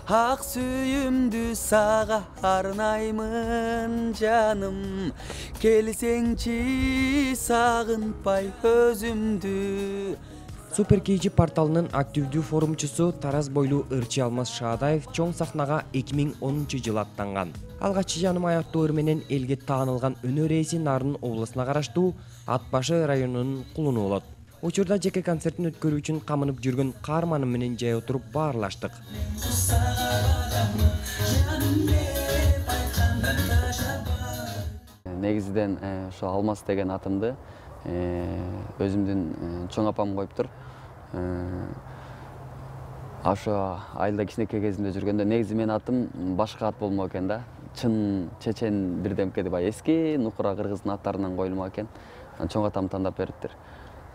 Ак сүйүмдү сага арнаймын жаным, келсеңчи сагынпай өзүмдү. Супер KG порталынын активдүү форумчусу Тараз бойлуу Ырчы Алмаз Шаадаев чоң сахнага 2010-жылы аттанган. Алгачы жаным аяктуу ыр менен элге таанылган өнөр ээси Нарын облусуна караштуу Ат башы районунун кулуну болот. Учурда жеке концертин өткөрүү үчүн камынып жүргөн каарманым менен жай отуруп баарлаштык. Негизиден ошо Алмаз деген атымды өзүмдүн чоң апам коюптур. Ошо айылда кичинекей кезимде жүргөндө негизи менин атым башка ат болмок экен да. Чын чечен бирдемке деп эски нукура кыргыздын аттарынан коюлмак экен. Чоң атам тандап бериптир.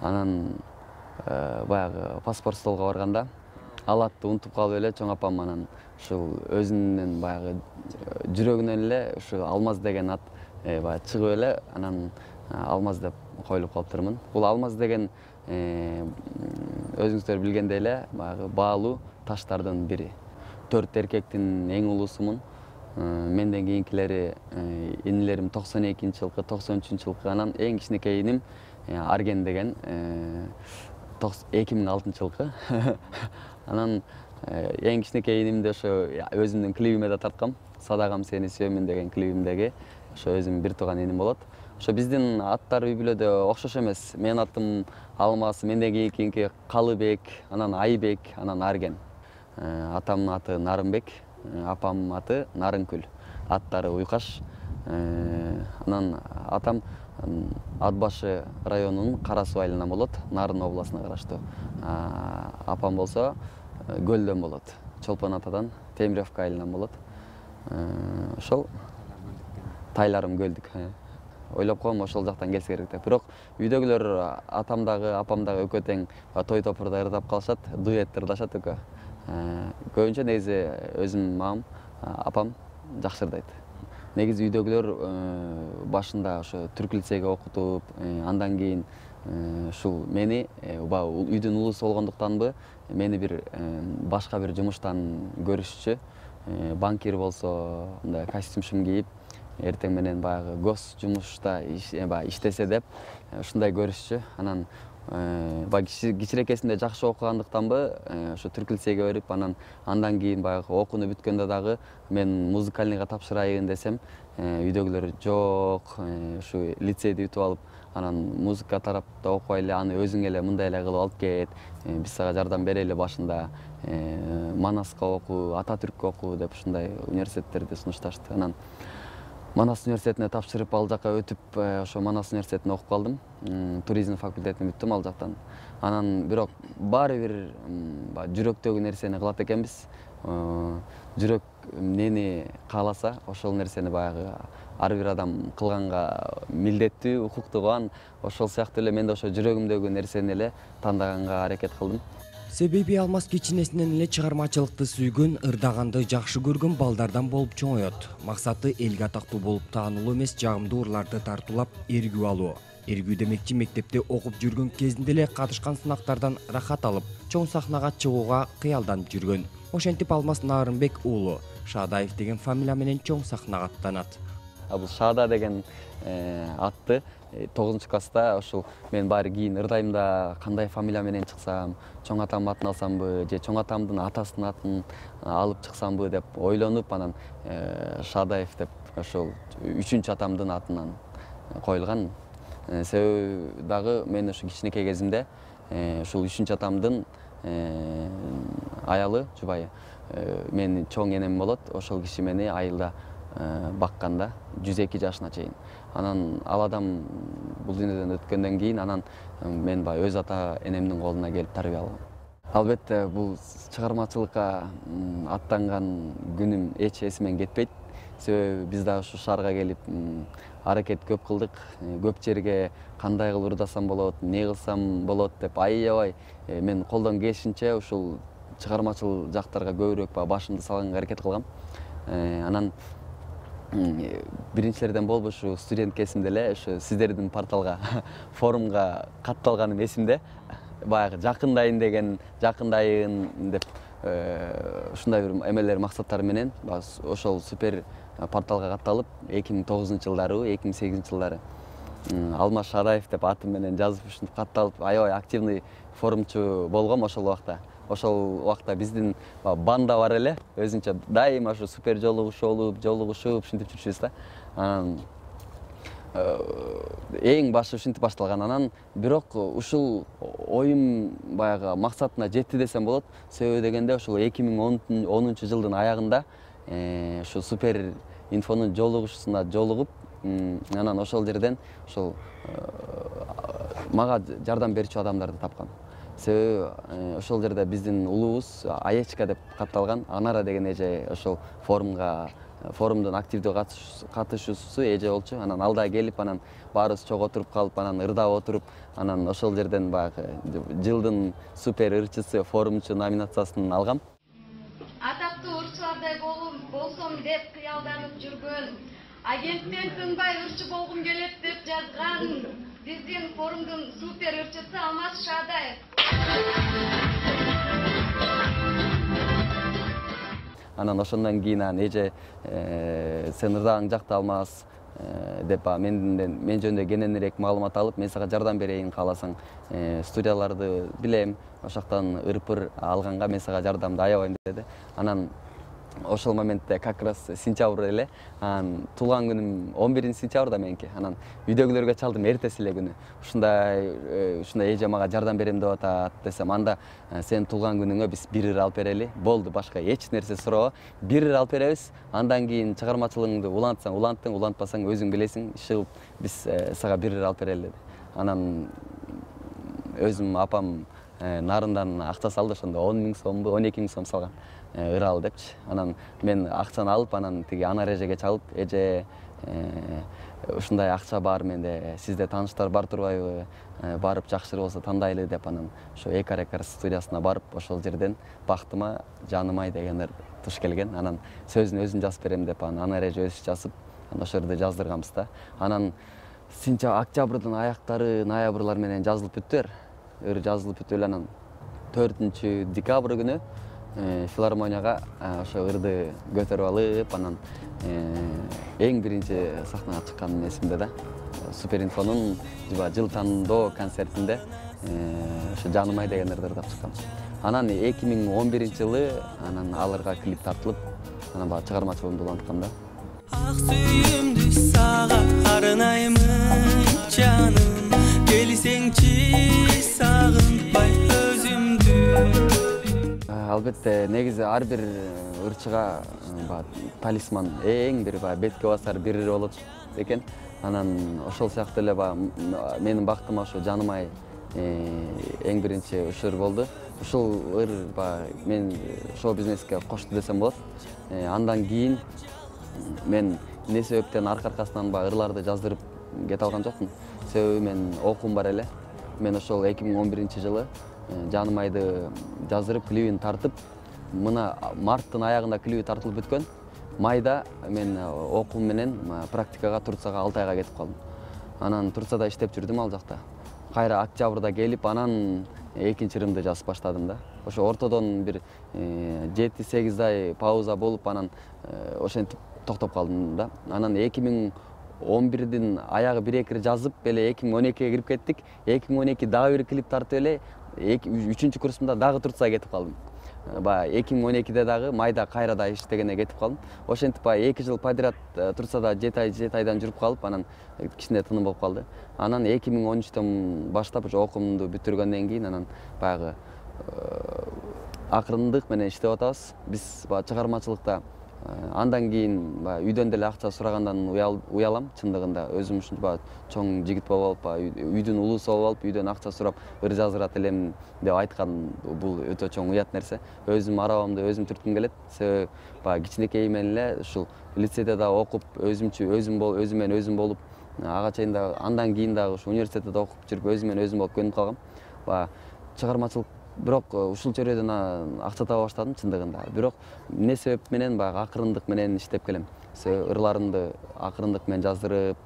Анан баягы паспорт столго барганда ал атты унутуп калып эле чоң апам анан ушул өзүнүн баягы жүрөгүнөн эле ушу Алмаз деген ат баягы чыгып эле анан Алмаз деп коюлуп калыптырмын. Бул Алмаз деген өзүңүздөр билгендей эле баягы баалуу таштардын бири. 4 эркектин эң улуусумун. Менден кийинкилери инилерим 92-жылкы, 93-жылкы, анан эң кичинекей иним Арген деген 2006-жылкы. Анан эң кичинекей инимди ошо өзүмдүн клибиме да тарткам. Садагам сени сүйөмүн деген клибимдеги ошо өзүмдүн бир тууган иним болот. Ошо биздин аттар үй бүлөдө окшош эмес. Менин атым Алмаз, менден кийинки Калыбек, анан Айбек, анан Арген. Атамдын аты Нарынбек, апамдын аты Нарынкүл. Аттары уйкаш. Анан атам Ат башы районунун Кара Суу айылынан болот, Нарын областына караштуу. Апам болсо Көлдөн болот. Чолпон атадан Темиревка айылынан болот. Ошол тайларым Көлдүк. Ойлоп койгом ошол жактан келсе керек деп. Бирок үйдөгүлөр атамдагы, апамдагы экөө тең той топурда ырдап калышат, дуэт ырдашат экөө. Көбүнчө негизи өзүм мамам, апам жакшы ырдайт. Негизи үйдөгүлөр башында ошо түрк лицейге окутуп, андан кийин ушул мени үйдүн улуусу болгондуктанбы, мени бир башка бир жумуштан көрүшчү. Банкир болсо, мындай костюм кийип, эртең менен баягы гос жумушта иштесе деп ушундай көрүшчү. Анан кичирекесинде жакшы окугандыктанбы, ошо түрк лицейге берип, андан кийин баягы окууну бүткөндө дагы мен музыкальныйга тапшырайын десем, үйдөгүлөр жок, ушу лицейди бүтүп алып, анан музыка тарапта окубай эле, аны өзүң эле мындай эле кылып алып кет, биз сага жардам берели башында, Манаска окуу, Ататүрккө окуу деп ушундай университеттерди сунушташты. Анан Манас университетине тапшырып, ал жака өтүп, ошо Манас университетине окуп калдым. Туризм факультетин бүттүм ал жактан. Анан бирок баары бир жүрөктөгү нерсени кылат экенбиз. Жүрөк эмнени кааласа, ошол нерсени баягы ар бир адам кылганга милдеттүү, укуктуу. Ошол сыяктуу эле мен да ошо жүрөгүмдөгү нерсени эле тандаганга аракет кылдым. Себеби Алмаз кичинесинен эле чыгармачылыкты сүйгөн, ырдаганды жакшы көргөн балдардан болуп чоңоет. Максаты элге атактуу болуп таанылуу эмес, жагымдуу ырларды тартуулап эргүү алуу. Эргүү демекчи мектепте окуп жүргөн кезинде эле катышкан сынактардан рахат алып, чоң сахнага чыгууга кыялданып жүргөн. Ошентип Алмаз Нарынбек уулу Шаадаев деген фамилия менен чоң сахнага аттанат. Бул Шаада деген атты 9-класста ошол мен баары кийин ырдайм да, кандай фамилия менен чыксам, чоң атамдын атын алсамбы, же чоң атамдын атасынын атын алып чыксамбы деп ойлонуп, анан Шаадаев деп ошол 3-чү атамдын атынан коюлган. Себеби дагы мен ошо кичинекей кезимде ушул 3-чү атамдын аялы, жубайы, менин чоң энем болот, ошол киши мени айылда бакканда 102 жашына чейин. Анан ал адам бул дүйнөдөн өткөндөн кийин анан мен баягы өз ата энемдин колуна келип тарбия алгам. Албетте бул чыгармачылыкка аттанган күнүм эч эсимен кетпейт. Себеби биз дагы ушу шаарга келип аракет көп кылдык. Көп жерге кандай кылып ырдасам болот, эмне кылсам болот деп аябай мен колдон келишинче ушул чыгармачыл жактарга көбүрөөк башымды салганга аракет кылгам. Анан биринчилерден болуп ушу студент кезимде эле ушу сиздердин порталга, форумга катталганым эсимде. Баягы жакындайын деп ушундай бир эмелер максаттар менен ошол супер порталга катталып 2009-жылдары 2008-жылдары Алмаз Шараев деп атым менен жазып ушинтип катталып аябай активный форумчу болгом ошол убакта. Ошол убакта биздин банда бар эле, өзүнчө дайыма ушу супер жолугушуп ушинтип жүрчүбүз да. Анан эң башы ушинтип башталган. Анан бирок ушул оюм баягы максатына жетти десем болот. Себеби дегенде ошол 2010-жылдын аягында ушу супер инфонун жолугушусуна жолугуп, анан ошол жерден ошол мага жардам берүүчү адамдарды тапкан. Себеби ошол жерде биздин улуубуз Аечка деп катталган. Анара деген эже ошол форумдун активдүү катышуусу эже болчу. Анан алда келип, анан баарыбыз чогуу отуруп калып, анан ырдап отуруп, анан ошол жерден баягы жылдын супер ырчысы, форумчу номинациясын алгам. Атактуу ырчылардай болсом деп кыялданып жүргөн, агенттен тынбай ырчы болгум келет деп жазган биздин форумдун супер ырчысы Алмаз Шадаев. Анан ошондон кийин эже сен ырдагың жакты Алмаз деп мен жөнүндө кененирээк маалымат алып, мен сага жардам берейин, кааласаң студияларды билем, ошоктон ырпыр алганга мен сага жардамды аябайм деди. Анан ошол моментте как раз сентябрь эле, туулган күнүм 11-сентябрда меники. Анан үйдөгүлөргө чалдым эртеси эле күнү. Ушундай эже мага жардам берем деп атат десем, анда сен туулган күнүңө биз 1 ыр алып берели. Болду, башка эч нерсе сураба. 1 ыр алып беребиз. Андан кийин чыгармачылыгыңды улантсаң уланттың, улантпасаң өзүң билесиң, чыгып биз сага 1 ыр алып берели деди. Анан өзүм апам нарындан акча салды, ошондо 10 000 сомбу, 12 000 сом салган. Ыр ал депчи. Анан мен акчаны алып, анан тиги Анар эжеге чалып, эже ушундай акча бар менде, сизде тааныштар бар турбайбы? Барып жакшы болсо тандайлы деп, анан ошо Эка Рекордс студиясына барып, ошол жерден бактыма Жанымай дегендер туш келген. Анан сөзүн өзүм жазып берем деп, Анар эже өзү жазып, ошол жерде жаздырганбыз да. Анан октябрдын аяктары, ноябрлар менен жазылып бүттүр. Ыр жазылып бүтүп эле, анан 4-декабрь күнү филармонияга ошо ырды көтөрүп алып, анан эң биринчи сахнага чыккан эсимде да. Супер инфонун жыл тандоо концертинде ошо Жанымай дегендерди ырдап чыккам. Анан 2011-жылы анан аларга клип тартылып, анан баягы чыгармачылыгымды уланткам да. Ак сүйүмдү сага арнаймын жаным, келсеңчи сагынбай өзүмдү. Албетте, негизи ар бир ырчыга талисман эң бир бетке басар 1 ыр болот экен. Анан ошол сыяктуу эле менин бактыма ошо Жанымай эң биринчи ыр болду. Ушул ыр мен шоу бизнеске кошту десем болот. Андан кийин мен эмне себептен аркасынан ырларды жаздырып кете алган жокмун. Себеби мен окуум бар эле. Мен ошол 2011-жылы Жанымайды жаздырып, клибин тартып, мына марттын аягында клиби тартылып бүткөн. Майда мен окуум менен практикага Турцияга 6 айга кетип калдым. Анан Турцияда иштеп жүрдүм ал жакта. Кайра октябрда келип, анан экинчи ырымды жазып баштадым да. Ошо ортодон бир 7-8 ай пауза болуп, анан ошентип токтоп калдым да. Анан 2011-дин аягы 1-2 жазып эле 2012-ге кирип кеттик. 2012 дагы бир клип тартып эле 3-чү курсумда дагы Турцияга кетип калдым. 2012-де дагы майда кайрада иштегенде кетип калдым. Ошентип 2 жыл подряд Турцияда 7 айдан жүрүп калып, анан кичине тыным болуп калды. Анан 2013-төн баштап ошо окуумду бүтүргөндөн кийин анан баягы акырындык менен иштеп атабыз. Биз чыгармачылыкта андан кийин үйдөн деле акча сурагандан уялам, чындыгында өзүм ушунча чоң жигит болуп алып, үйдүн улуусу болуп алып, үйдөн акча сурап ыр жаздырат элем деп айткан бул өтө чоң уят нерсе. Өзүм арабамды өзүм түрткүм келет. Себеби кичинекей менен эле ушул лицейде да окуп, өзүм менен өзүм болуп, ага чейин да андан кийин дагы ушу университетте окуп жүрүп, өзүм менен өзүм болуп көнүп калгам. Чыгармачылык бирок ушул жерден акча таба баштадым чындыгында. Бирок эмне себеп менен акырындык менен иштеп келем. Себеби ырларымды акырындык менен жаздырып,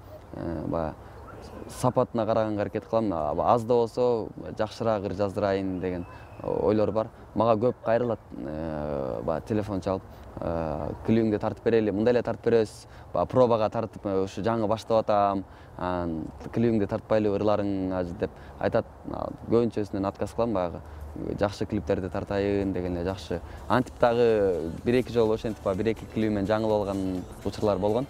сапатына караганга аракет кылам. Аз да болсо жакшыраак ыр жаздырайын деген ойлор бар. Мага көп кайрылат, телефон чалып, клипиңди тартып берели, мындай эле тартып беребиз, пробага тартып, ушу жаңы баштап атам, клипиңди тартпайлы ырларың деп айтат. Көбүнчөсүнөн отказ кылам, баягы жакшы клиптерди тартайын деген эле жакшы. Антип дагы 1-2 жолу ошентип 1-2 клипимен жаңылып алган учурлар болгон.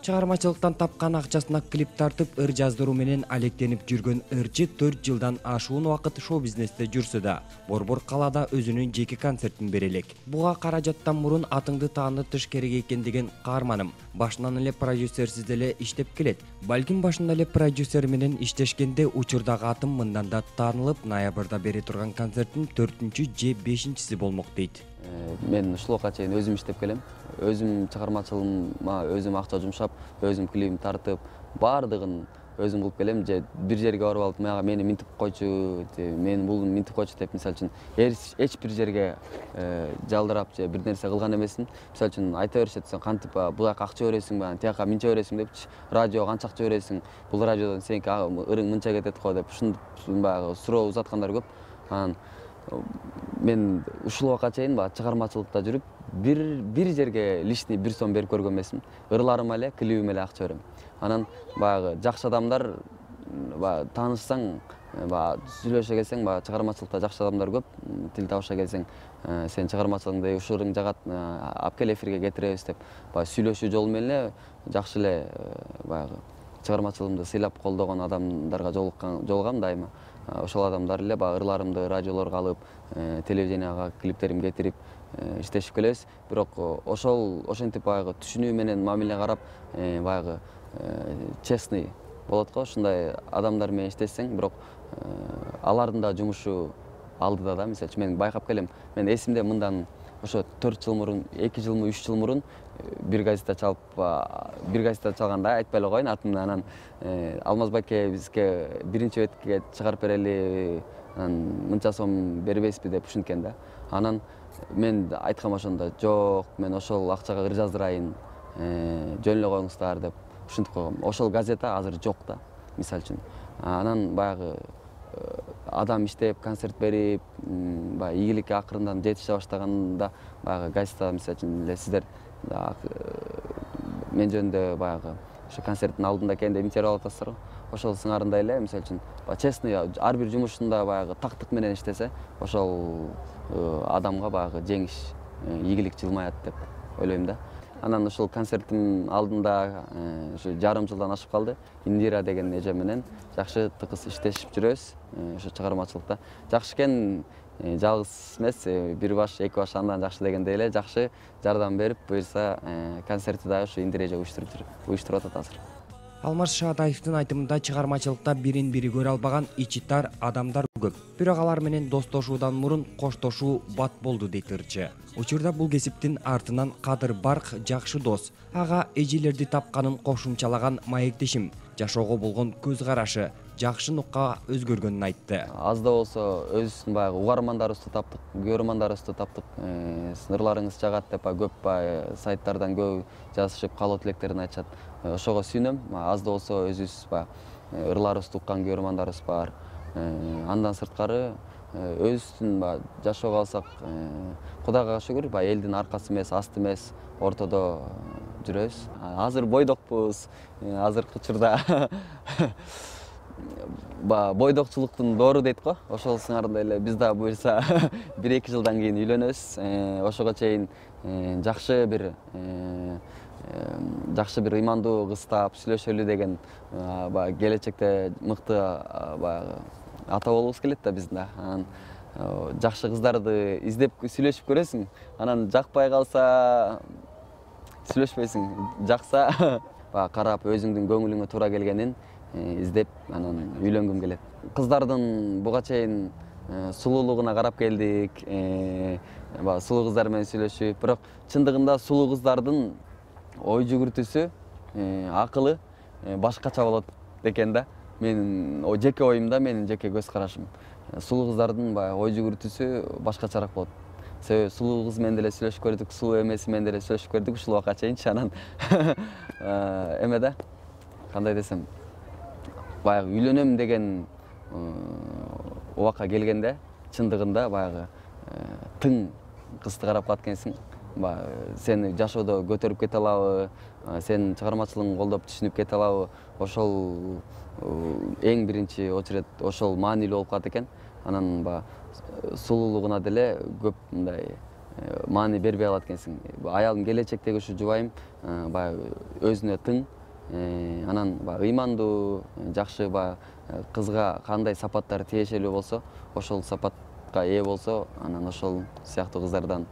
Чыгармачылыктан тапкан акчасына клип тартып ыр жаздыруу менен алектенип жүргөн ырчы 4 жылдан ашуун убакыт шоу-бизнесте жүрсө да, Борбор калаада өзүнүн жеке концертин бере элек. Буга каражаттан мурун атыңды таанытыш керек экен деген каарманым. Башынан эле продюсерсиз эле иштеп келет. Балким башында эле продюсер менен иштешкенде учурдагы атым мындан да таанылып, ноябрда бере турган концерттин 4-же же 5-си болмок дейт. Мен ушул убакка чейин өзүм иштеп келем. Өзүм чыгармачылыгыма өзүм акча жумшап, өзүм клипим тартып, баардыгын өзүм кылып келем. Же бир жерге барып алып, мага мени минтип койчу, мен бул минтип койчу деп, мисалы үчүн, эч бир жерге жалдырап же бир нерсе кылган эмесмин. Мисалы үчүн айта беришет, сен кантип бул жака акча бересиңби, тияка минче бересиң депчи, радиого канча акча бересиң, бул радиодон сеники ырың мынча кетет го деп, ушуну баягы суроо узаткандар көп. Анан мен ушул убакка чейин чыгармачылыкта жүрүп, бир жерге лишний 1 сом берип көргөн эмесмин. Ырларыма эле, клипиме эле акча берем. Анан баягы жакшы адамдар таанышсаң, сүйлөшө келсең, чыгармачылыкта жакшы адамдар көп. Тил табыша келсең, сен чыгармачылыгыңды ушурың жагат, алып кел эфирге кетиребиз деп, сүйлөшүү жолу менен эле жакшы эле баягы чыгармачылыгымды сыйлап колдогон адамдарга жолугам дайыма. Ошол адамдар эле ырларымды радиолорго алып, телевиденияга клиптерим кетирип иштешип келебиз. Бирок ошентип баягы түшүнүү менен мамиле карап, баягы честный болот го. Ушундай адамдар менен иштесең, бирок алардын да жумушу алдыда да. Мисалы үчүн мен байкап келем. Мен эсимде мындан ошо 4 жыл мурун, 2 жылмы, 3 жыл мурун бир газета чалганда айтпай эле коеюн атымды. Анан Алмаз байке бизге биринчи бетке чыгарып берели, мынча сом бербейсизби деп ушинткен да. Анан мен айткам ошондо, жок, мен ошол акчага ыр жаздырайын, жөн эле коюңуздар деп ушинтип койгом. Ошол газета азыр жок да, мисалы үчүн. Анан баягы адам иштеп, концерт берип, ийгиликке акырындан жетише баштаганда баягы газета, мисалы үчүн эле сиздер мен жөнүндө баягы ошо концерттин алдында келгенде интервью алып атасыздар го. Ошол сыңарындай эле, мисалы үчүн, честный, ар бир жумушунда баягы тактык менен иштесе, ошол адамга баягы жеңиш, ийгилик жылмаят деп ойлойм да. Анан ошол концерттин алдында ушу жарым жылдан ашып калды. Индира деген эже менен жакшы тыгыз иштешип жүрөбүз. Ошо чыгармачылыкта жакшы экен, жалгыз эмес, бир баш, эки баш андан жакшы дегендей эле жакшы жардам берип, буюрса концертти дагы ушу Индира эже уюштуруп атат азыр. Алмаз Шадаевдин айтымында чыгармачылыкта бирин-бири көрө албаган ичи тар адамдар көп. Бирок алар менен достошуудан мурун коштошуу бат болду дейт ырчы. Учурда бул кесиптин артынан Кадыр Барк жакшы дос. Ага эжелерди тапканын кошумчалаган маектешим, жашоого болгон көз карашы жакшы нукка өзгөргөнүн айтты. Аз да болсо өзүбүздүн баягы угармандарыбызды таптык, көрөрмандарыбызды таптык. Сырларыңыз жагат деп көп сайттардан көп жазышып, каалоо тилектерин айтышат. Ошого сүйүнөм. Аз да болсо өзүбүз баягы ырларыбызды уккан көрөрмандарыбыз бар. Андан сырткары өзүбүздүн жашоого алсак, Кудайга шүгүр, элдин аркасы эмес, асты эмес, ортодо жүрөбүз. Азыр бойдокпуз. Азыркы учурда бойдокчулуктун доору дейт го. Ошол сыңарындай эле биз да буюрса 1-2 жылдан кийин үйлөнөбүз. Ошого чейин жакшы бир ыймандуу кыз таап сүйлөшөлү деген келечекте мыкты ата болобуз келет да биздин да. Анан жакшы кыздарды издеп сүйлөшүп көрөсүң. Анан жакпай калса сүйлөшпөйсүң. Жакса карап өзүңдүн көңүлүңө туура келгенин издеп, анан үйлөнгүм келет. Кыздардын буга чейин сулуулугуна карап келдик. Сулуу кыздар менен сүйлөшүп, бирок чындыгында сулуу кыздардын ой жүгүртүүсү, акылы башкача болот экен да. Менин жеке оюмда, менин жеке көз карашым. Сулуу кыздардын ой жүгүртүүсү башкачараак болот. Себеби сулуу кыз менен деле сүйлөшүп көрдүк, сулуу эмеси менен деле сүйлөшүп көрдүк ушул убакка чейинчи. Анан эме да, кандай десем, баягы үйлөнөм деген убакка келгенде чындыгында баягы тың кызды карап калат экенсиң. Сени жашоодо көтөрүп кете алабы, сенин чыгармачылыгыңды колдоп түшүнүп кете алабы, ошол эң биринчи очерет ошол маанилүү болуп калат экен. Анан сулуулугуна деле көп мындай маани бербей калат экенсиң. Аялым келечектеги ушу жубайым баягы өзүнө тың, анан ыймандуу, жакшы кызга кандай сапаттары тиешелүү болсо, ошол сапатка ээ болсо, анан ошол сыяктуу кыздардан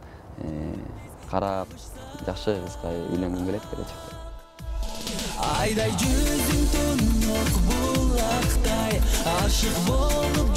карап жакшы кызга үйлөнгүм келет келечекте. Айдай жүзүң тунук булактай, ашык болуп